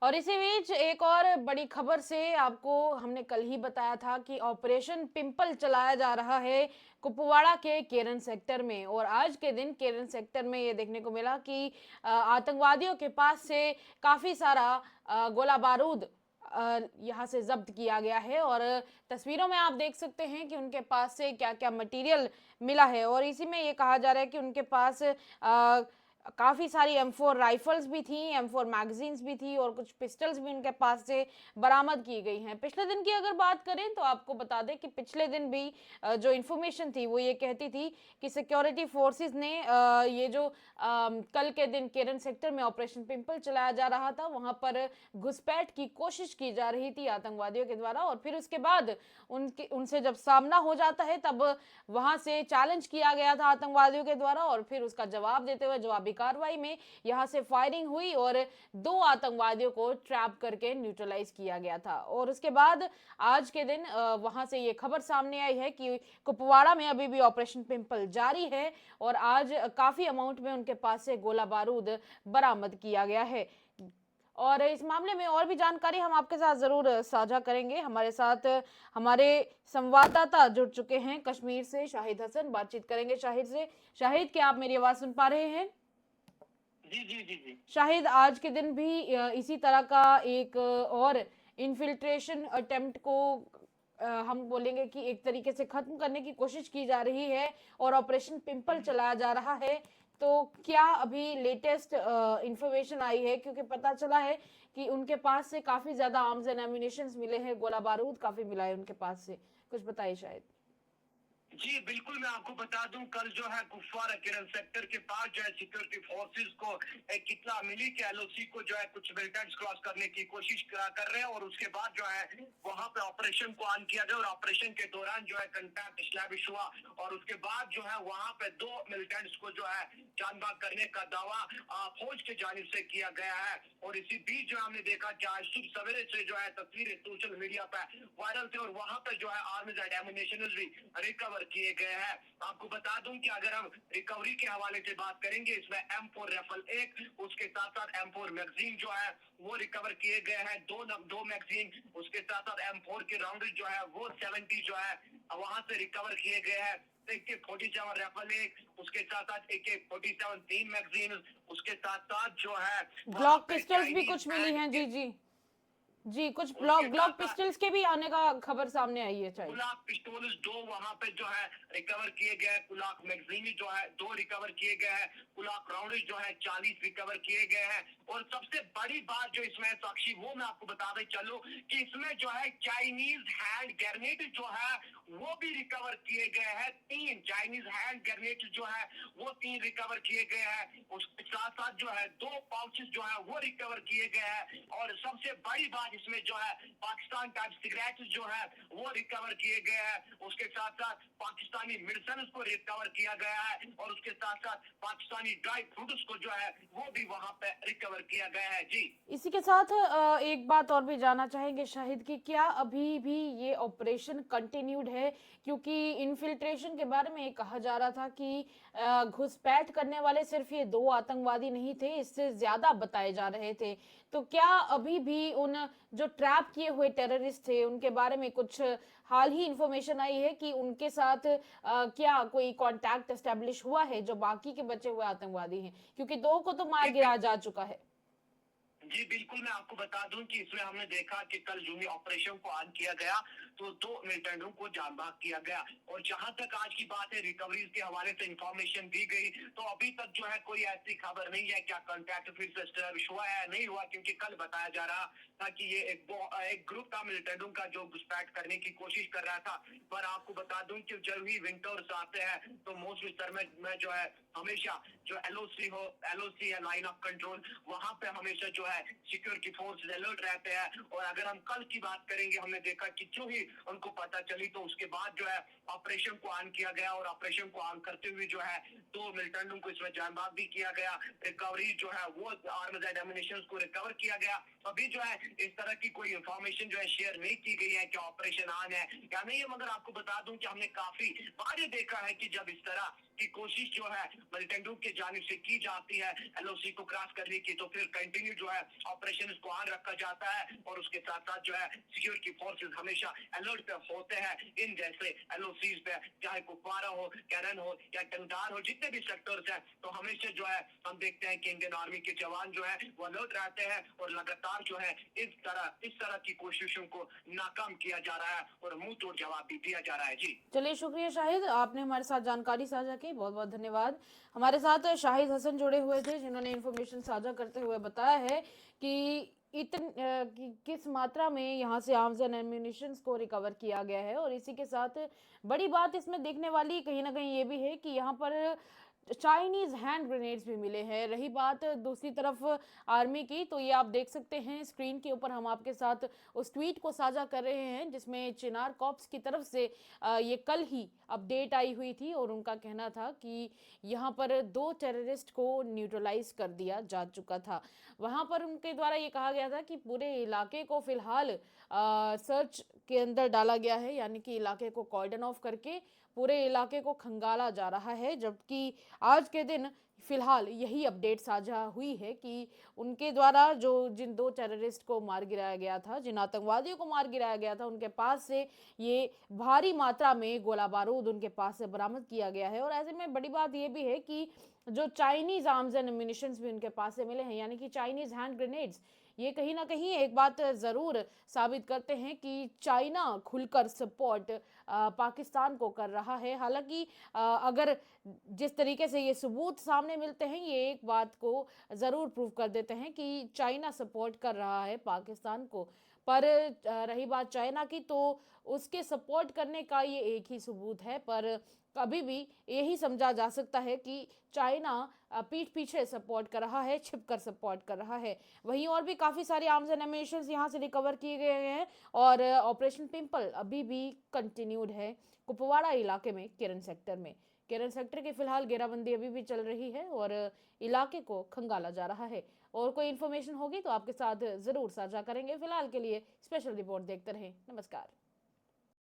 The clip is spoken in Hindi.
और इसी बीच एक और बड़ी खबर से आपको हमने कल ही बताया था कि ऑपरेशन पिंपल चलाया जा रहा है कुपवाड़ा के केरन सेक्टर में। और आज के दिन केरन सेक्टर में ये देखने को मिला कि आतंकवादियों के पास से काफ़ी सारा गोला बारूद यहाँ से जब्त किया गया है। और तस्वीरों में आप देख सकते हैं कि उनके पास से क्या क्या मटेरियल मिला है। और इसी में ये कहा जा रहा है कि उनके पास काफ़ी सारी M4 राइफल्स भी थी, M4 मैगजीन्स भी थी और कुछ पिस्टल्स भी उनके पास से बरामद की गई हैं। पिछले दिन की अगर बात करें तो आपको बता दें कि पिछले दिन भी जो इन्फॉर्मेशन थी वो ये कहती थी कि सिक्योरिटी फोर्सेस ने ये जो कल के दिन केरन सेक्टर में ऑपरेशन पिंपल चलाया जा रहा था वहां पर घुसपैठ की कोशिश की जा रही थी आतंकवादियों के द्वारा। और फिर उसके बाद उनसे जब सामना हो जाता है तब वहां से चैलेंज किया गया था आतंकवादियों के द्वारा और फिर उसका जवाब देते हुए जवाबी कार्रवाई में यहां से फायरिंग हुई और 2 आतंकवादियों को ट्रैप करके न्यूट्रलाइज किया गया था। और उसके बाद आज के दिन वहां से ये खबर सामने आई है कि कुपवाड़ा में अभी भी ऑपरेशन पिंपल जारी है और आज काफी अमाउंट में उनके पास से गोला बारूद बरामद किया गया है। और इस मामले में और भी जानकारी हम आपके साथ जरूर साझा करेंगे। हमारे साथ हमारे संवाददाता जुड़ चुके हैं कश्मीर से, शाहिद हसन। बातचीत करेंगे शाहिद से। शाहिद, क्या आप मेरी आवाज सुन पा रहे हैं? जी जी जी जी। शाहिद, आज के दिन भी इसी तरह का एक और इन्फिल्ट्रेशन अटेम्प्ट को हम बोलेंगे कि एक तरीके से खत्म करने की कोशिश की जा रही है और ऑपरेशन पिंपल चलाया जा रहा है। तो क्या अभी लेटेस्ट इंफॉर्मेशन आई है? क्योंकि पता चला है कि उनके पास से काफी ज्यादा आर्म्स एंड एम्यूनिशंस मिले हैं, गोला बारूद काफी मिला है उनके पास से। कुछ बताइए शायद। जी बिल्कुल, मैं आपको बता दूं कल जो है कुपवाड़ा किरण सेक्टर के पास जो है सिक्योरिटी फोर्सेस को एक इत्तला मिली कि एलओसी को जो है कुछ मिलिटेंट्स क्रॉस करने की कोशिश कर रहे हैं और उसके बाद जो है वहां पे ऑपरेशन को ऑन किया गया और ऑपरेशन के दौरान जो है कंटैक्ट एस्टैब्लिश हुआ और उसके बाद जो है वहां पे 2 मिलिटेंट्स को जो है जान बाग करने का दावा फौज की जानिब से किया गया है। और इसी बीच जो हमने देखा कि आज सुबह सवेरे से जो है तस्वीरें सोशल मीडिया पे वायरल थे और वहां पे जो है आर्म्स एंड एम्यूनिशन भी रिकवर किए गए हैं। आपको बता दूं कि अगर हम रिकवरी के हवाले से बात करेंगे इसमें M4 राइफल 1, उसके साथ साथ M4 मैगजीन जो है वो रिकवर किए गए हैं, दो मैगजीन, उसके साथ साथ M4 के राउंड जो है वो 70 जो है वहां से रिकवर किए गए हैं। AK-47 राइफल 1, उसके साथ साथ AK-47 3 मैगजीन, उसके साथ साथ जो है वहां ग्लॉक पे पिस्टल्स भी चाइनीज कुछ मिली हैंड हैं। के, जी जी जी, कुछ उसके ब्लॉक साथ ग्लॉक साथ पिस्टल्स के भी आने का खबर सामने आई है शायद। कुलाक पिस्टोल 2 वहां पे जो है रिकवर किए गए, कुलाक मैगजीन जो है 2 रिकवर किए गए हैं, कुलाक राउंड जो है 40 रिकवर किए गए हैं। और सबसे बड़ी बात जो इसमें साक्षी वो मैं आपको बताते चलूं कि इसमें जो है चाइनीज हैंड ग्रेनेड जो है वो भी रिकवर किए गए हैं। 3 चाइनीज हैंड ग्रेनेड जो है वो 3 रिकवर किए गए हैं। उसके साथ साथ जो है 2 पाउचेस जो है वो रिकवर किए गए हैं। और सबसे बड़ी बात इसमें जो है पाकिस्तान टाइप सिगरेट जो है वो रिकवर किए गए हैं। उसके साथ साथ पाकिस्तानी मेडिसिन को रिकवर किया गया है और उसके साथ साथ पाकिस्तानी ड्राई फ्रूट्स को जो है वो भी वहां पे रिकवर किया गया है। जी इसी के साथ एक बात और भी जानना चाहेंगे शाहिद कि क्या अभी भी ये ऑपरेशन कंटिन्यूड है? क्योंकि इन्फिल्ट्रेशन के बारे में ये कहा जा रहा था कि घुसपैठ करने वाले सिर्फ ये 2 आतंकवादी नहीं थे, इससे ज्यादा बताए जा रहे थे। तो क्या अभी भी उन जो ट्रैप किए हुए टेररिस्ट थे उनके बारे में कुछ हाल ही इंफॉर्मेशन आई है कि उनके साथ क्या कोई कांटेक्ट एस्टेब्लिश हुआ है जो बाकी के बचे हुए आतंकवादी हैं? क्योंकि 2 को तो मार जी गिराया जा चुका है। जी बिल्कुल, मैं आपको बता दूं कि इसमें हमने देखा कि कल जो भी ऑपरेशन को ऑन किया गया तो 2 मिलिटेंटों को जान बाग किया गया। और जहां तक आज की बात है रिकवरीज के हवाले से इंफॉर्मेशन दी गई तो अभी तक जो है कोई ऐसी खबर नहीं है क्या कांटेक्ट फिर से एस्टैब्लिश हुआ है नहीं हुआ, क्योंकि कल बताया जा रहा था कि ये एक ग्रुप था मिलिटेंटों का जो घुसपैठ करने की कोशिश कर रहा था। पर आपको बता दूं कि जब भी विंटर्स आते हैं तो मोस्ट विस्तर में जो है हमेशा जो एलओसी है लाइन ऑफ कंट्रोल, वहां पे हमेशा जो है सिक्योरिटी फोर्स अलर्ट रहते हैं। और अगर हम कल की बात करेंगे हमने देखा कि जो ही उनको पता चली तो उसके बाद जो है ऑपरेशन को ऑन किया गया और ऑपरेशन को ऑन करते हुए जो है 2 मिलिटेंटों को इसमें जान बाग भी किया गया। रिकवरी जो है वो आर्म्स एंड एम्यूनिशन को रिकवर किया गया। अभी जो है इस तरह की कोई इंफॉर्मेशन जो है शेयर नहीं की गई है कि ऑपरेशन ऑन है या नहीं है, मगर आपको बता दूं कि हमने काफी बार देखा है कि जब इस तरह की कोशिश जो है मिलिटेंट ग्रुप की जानिब से की जाती है एलओसी को क्रॉस करने की, तो फिर कंटिन्यू जो है ऑपरेशन को ऑन रखा जाता है और उसके साथ साथ जो है सिक्योरिटी फोर्सेस हमेशा अलर्ट पे होते हैं इन जैसे एलओसीज पे, चाहे कुपवारा हो, कैरन हो या टंगदार हो, जितने भी सेक्टर्स हैं, तो हमेशा जो है हम देखते हैं कि इंडियन आर्मी के जवान जो है वो अलर्ट रहते हैं और लगातार जो है इस तरह की कोशिशों को नाकाम किया जा रहा है और मुंह तोड़ जवाब भी दिया जा रहा है। जी चलिए, शुक्रिया शाहिद, आपने हमारे साथ जानकारी साझा की, बहुत बहुत धन्यवाद। हमारे साथ शाहिद हसन जुड़े हुए थे, जिन्होंने इन्फॉर्मेशन साझा करते हुए बताया है कि किस मात्रा में यहाँ से आर्म्स एंड एम्यूनिशंस को रिकवर किया गया है। और इसी के साथ बड़ी बात इसमें देखने वाली कहीं ना कहीं ये भी है कि यहाँ पर चाइनीज हैंड ग्रेनेड्स भी मिले हैं। रही बात दूसरी तरफ आर्मी की, तो ये आप देख सकते हैं स्क्रीन के ऊपर, हम आपके साथ उस ट्वीट को साझा कर रहे हैं जिसमें चिनार कॉर्प्स की तरफ से ये कल ही अपडेट आई हुई थी और उनका कहना था कि यहाँ पर 2 टेररिस्ट को न्यूट्रलाइज कर दिया जा चुका था। वहाँ पर उनके द्वारा ये कहा गया था कि पूरे इलाके को फिलहाल सर्च के अंदर डाला गया है, यानी कि इलाके को कॉर्डन ऑफ करके पूरे इलाके को खंगाला जा रहा है। जबकि आज के दिन फिलहाल यही अपडेट साझा हुई है कि उनके द्वारा जो जिन 2 टेररिस्ट को मार गिराया गया था, जिन आतंकवादियों को मार गिराया गया था, उनके पास से ये भारी मात्रा में गोला बारूद उनके पास से बरामद किया गया है। और ऐसे में बड़ी बात ये भी है कि जो चाइनीज आर्म्स एंड एम्यूनिशंस भी उनके पास से मिले हैं, यानी कि चाइनीज हैंड ग्रेनेड्स, ये कहीं ना कहीं एक बात जरूर साबित करते हैं कि चाइना खुलकर सपोर्ट पाकिस्तान को कर रहा है। हालांकि अगर जिस तरीके से ये सबूत सामने मिलते हैं, ये एक बात को ज़रूर प्रूव कर देते हैं कि चाइना सपोर्ट कर रहा है पाकिस्तान को। पर रही बात चाइना की, तो उसके सपोर्ट करने का ये एक ही सबूत है, पर कभी भी यही समझा जा सकता है कि चाइना पीठ पीछे सपोर्ट कर रहा है, छिपकर सपोर्ट कर रहा है। वहीं और भी काफ़ी सारे आर्म्स एंड एम्यूनिशंस यहाँ से रिकवर किए गए हैं और ऑपरेशन पिंपल अभी भी कंटिन्यूड है कुपवाड़ा इलाके में, केरन सेक्टर में। केरन सेक्टर की फिलहाल घेराबंदी अभी भी चल रही है और इलाके को खंगाला जा रहा है। और कोई इन्फॉर्मेशन होगी तो आपके साथ ज़रूर साझा करेंगे। फिलहाल के लिए स्पेशल रिपोर्ट देखते रहें। नमस्कार।